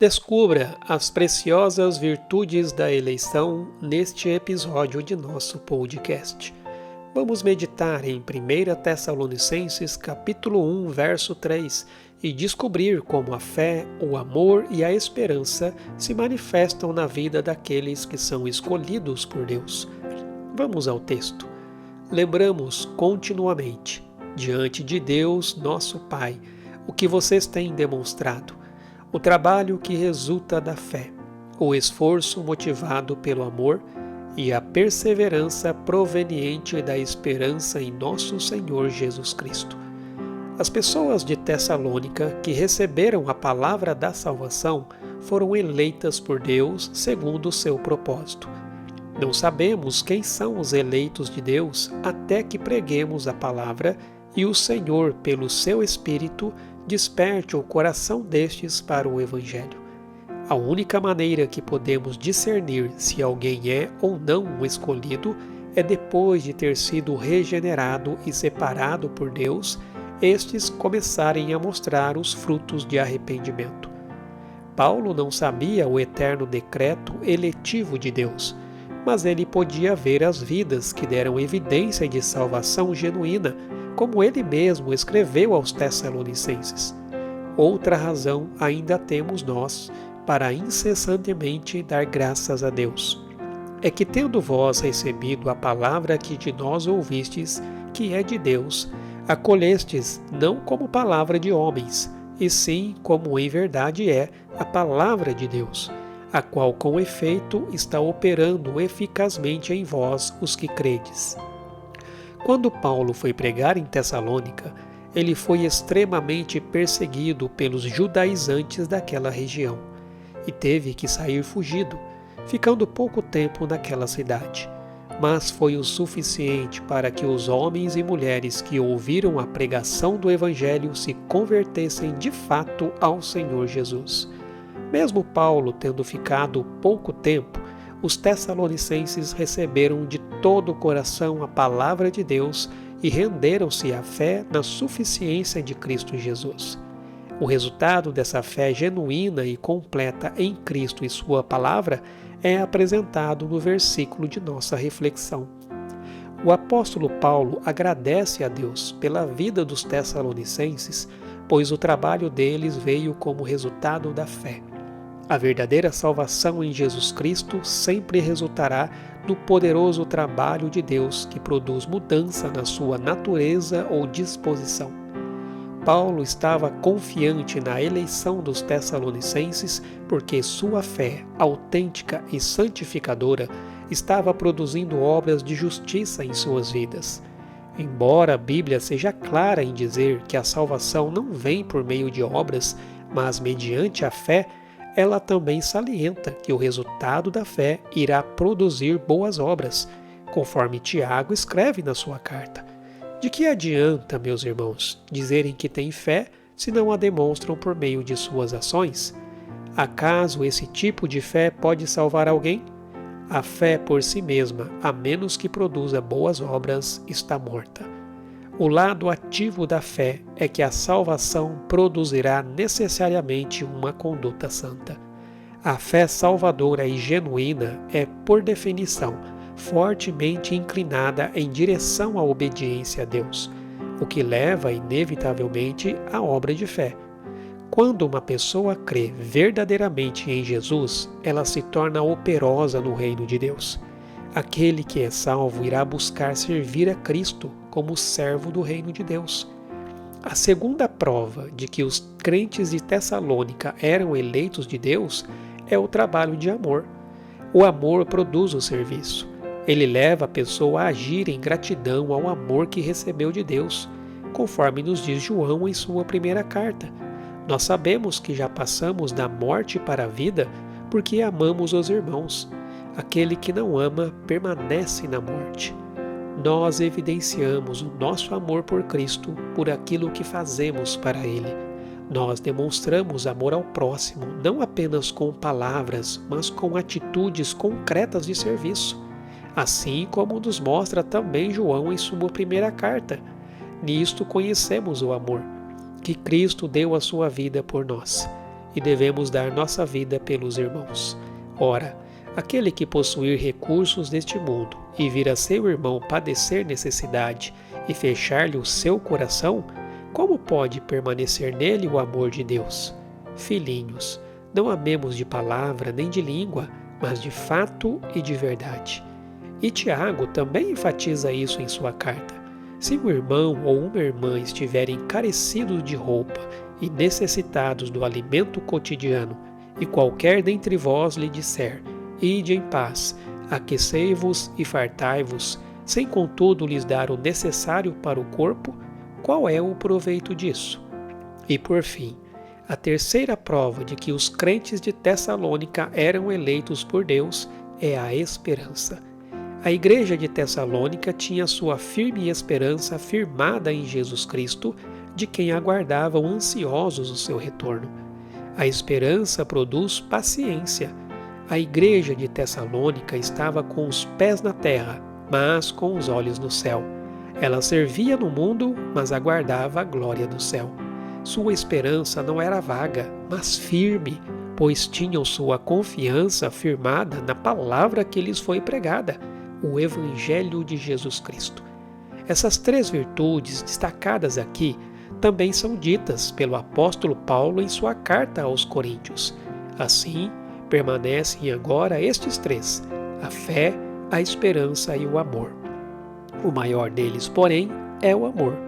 Descubra as preciosas virtudes da eleição neste episódio de nosso podcast. Vamos meditar em 1 Tessalonicenses capítulo 1, verso 3 e descobrir como a fé, o amor e a esperança se manifestam na vida daqueles que são escolhidos por Deus. Vamos ao texto. Lembramos continuamente, diante de Deus, nosso Pai, o que vocês têm demonstrado. O trabalho que resulta da fé, o esforço motivado pelo amor e a perseverança proveniente da esperança em nosso Senhor Jesus Cristo. As pessoas de Tessalônica que receberam a palavra da salvação foram eleitas por Deus segundo o seu propósito. Não sabemos quem são os eleitos de Deus até que preguemos a palavra e o Senhor, pelo seu Espírito, desperte o coração destes para o Evangelho. A única maneira que podemos discernir se alguém é ou não um escolhido é depois de ter sido regenerado e separado por Deus, estes começarem a mostrar os frutos de arrependimento. Paulo não sabia o eterno decreto eletivo de Deus, mas ele podia ver as vidas que deram evidência de salvação genuína, como ele mesmo escreveu aos Tessalonicenses. Outra razão ainda temos nós para incessantemente dar graças a Deus. É que tendo vós recebido a palavra que de nós ouvistes, que é de Deus, acolhestes não como palavra de homens, e sim como em verdade é a palavra de Deus, a qual com efeito está operando eficazmente em vós os que credes. Quando Paulo foi pregar em Tessalônica, ele foi extremamente perseguido pelos judaizantes daquela região e teve que sair fugido, ficando pouco tempo naquela cidade. Mas foi o suficiente para que os homens e mulheres que ouviram a pregação do Evangelho se convertessem de fato ao Senhor Jesus. Mesmo Paulo tendo ficado pouco tempo, os tessalonicenses receberam de todo o coração a palavra de Deus e renderam-se à fé na suficiência de Cristo Jesus. O resultado dessa fé genuína e completa em Cristo e sua palavra é apresentado no versículo de nossa reflexão. O apóstolo Paulo agradece a Deus pela vida dos tessalonicenses, pois o trabalho deles veio como resultado da fé. A verdadeira salvação em Jesus Cristo sempre resultará no poderoso trabalho de Deus que produz mudança na sua natureza ou disposição. Paulo estava confiante na eleição dos tessalonicenses porque sua fé, autêntica e santificadora, estava produzindo obras de justiça em suas vidas. Embora a Bíblia seja clara em dizer que a salvação não vem por meio de obras, mas mediante a fé, ela também salienta que o resultado da fé irá produzir boas obras, conforme Tiago escreve na sua carta. De que adianta, meus irmãos, dizerem que têm fé se não a demonstram por meio de suas ações? Acaso esse tipo de fé pode salvar alguém? A fé por si mesma, a menos que produza boas obras, está morta. O lado ativo da fé é que a salvação produzirá necessariamente uma conduta santa. A fé salvadora e genuína é, por definição, fortemente inclinada em direção à obediência a Deus, o que leva inevitavelmente à obra de fé. Quando uma pessoa crê verdadeiramente em Jesus, ela se torna operosa no reino de Deus. Aquele que é salvo irá buscar servir a Cristo como servo do reino de Deus. A segunda prova de que os crentes de Tessalônica eram eleitos de Deus é o trabalho de amor. O amor produz o serviço. Ele leva a pessoa a agir em gratidão ao amor que recebeu de Deus, conforme nos diz João em sua primeira carta. Nós sabemos que já passamos da morte para a vida porque amamos os irmãos. Aquele que não ama permanece na morte. Nós evidenciamos o nosso amor por Cristo por aquilo que fazemos para Ele. Nós demonstramos amor ao próximo, não apenas com palavras, mas com atitudes concretas de serviço. Assim como nos mostra também João em sua primeira carta. Nisto conhecemos o amor, que Cristo deu a sua vida por nós. e devemos dar nossa vida pelos irmãos. Ora, aquele que possuir recursos deste mundo e vir a seu irmão padecer necessidade e fechar-lhe o seu coração, como pode permanecer nele o amor de Deus? Filhinhos, não amemos de palavra nem de língua, mas de fato e de verdade. E Tiago também enfatiza isso em sua carta. Se um irmão ou uma irmã estiverem carecidos de roupa e necessitados do alimento cotidiano, e qualquer dentre vós lhe disser: ide em paz, aquecei-vos e fartai-vos, sem contudo lhes dar o necessário para o corpo, qual é o proveito disso? E por fim, a terceira prova de que os crentes de Tessalônica eram eleitos por Deus é a esperança. A igreja de Tessalônica tinha sua firme esperança firmada em Jesus Cristo, de quem aguardavam ansiosos o seu retorno. A esperança produz paciência. A igreja de Tessalônica estava com os pés na terra, mas com os olhos no céu. Ela servia no mundo, mas aguardava a glória do céu. Sua esperança não era vaga, mas firme, pois tinham sua confiança firmada na palavra que lhes foi pregada, o Evangelho de Jesus Cristo. Essas três virtudes destacadas aqui também são ditas pelo apóstolo Paulo em sua carta aos Coríntios. Assim, permanecem agora estes três: a fé, a esperança e o amor. O maior deles, porém, é o amor.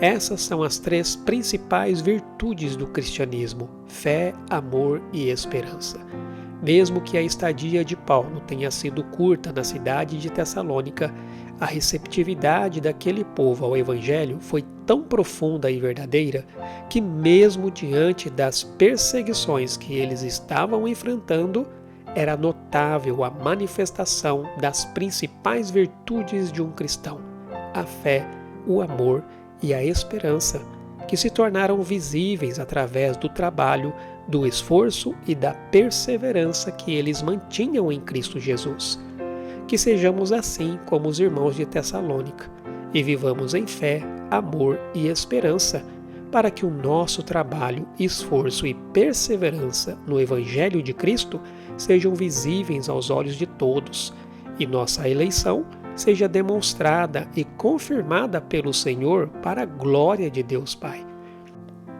Essas são as três principais virtudes do cristianismo: fé, amor e esperança. Mesmo que a estadia de Paulo tenha sido curta na cidade de Tessalônica, a receptividade daquele povo ao Evangelho foi tão profunda e verdadeira que, mesmo diante das perseguições que eles estavam enfrentando, era notável a manifestação das principais virtudes de um cristão: a fé, o amor e a esperança, que se tornaram visíveis através do trabalho, do esforço e da perseverança que eles mantinham em Cristo Jesus. Que sejamos assim como os irmãos de Tessalônica e vivamos em fé, amor e esperança, para que o nosso trabalho, esforço e perseverança no Evangelho de Cristo sejam visíveis aos olhos de todos e nossa eleição seja demonstrada e confirmada pelo Senhor para a glória de Deus Pai.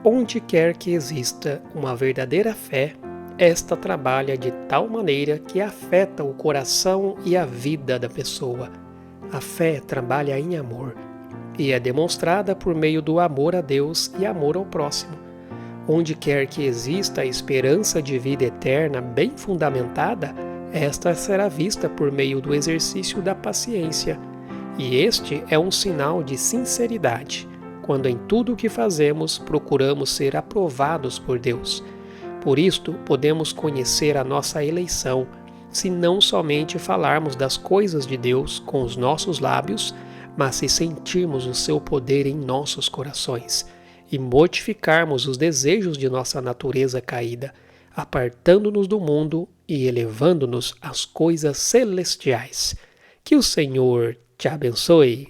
Onde quer que exista uma verdadeira fé, esta trabalha de tal maneira que afeta o coração e a vida da pessoa. A fé trabalha em amor e é demonstrada por meio do amor a Deus e amor ao próximo. Onde quer que exista a esperança de vida eterna bem fundamentada, esta será vista por meio do exercício da paciência. E este é um sinal de sinceridade, quando em tudo o que fazemos procuramos ser aprovados por Deus. Por isto, podemos conhecer a nossa eleição, se não somente falarmos das coisas de Deus com os nossos lábios, mas se sentirmos o seu poder em nossos corações e mortificarmos os desejos de nossa natureza caída, apartando-nos do mundo e elevando-nos às coisas celestiais. Que o Senhor te abençoe.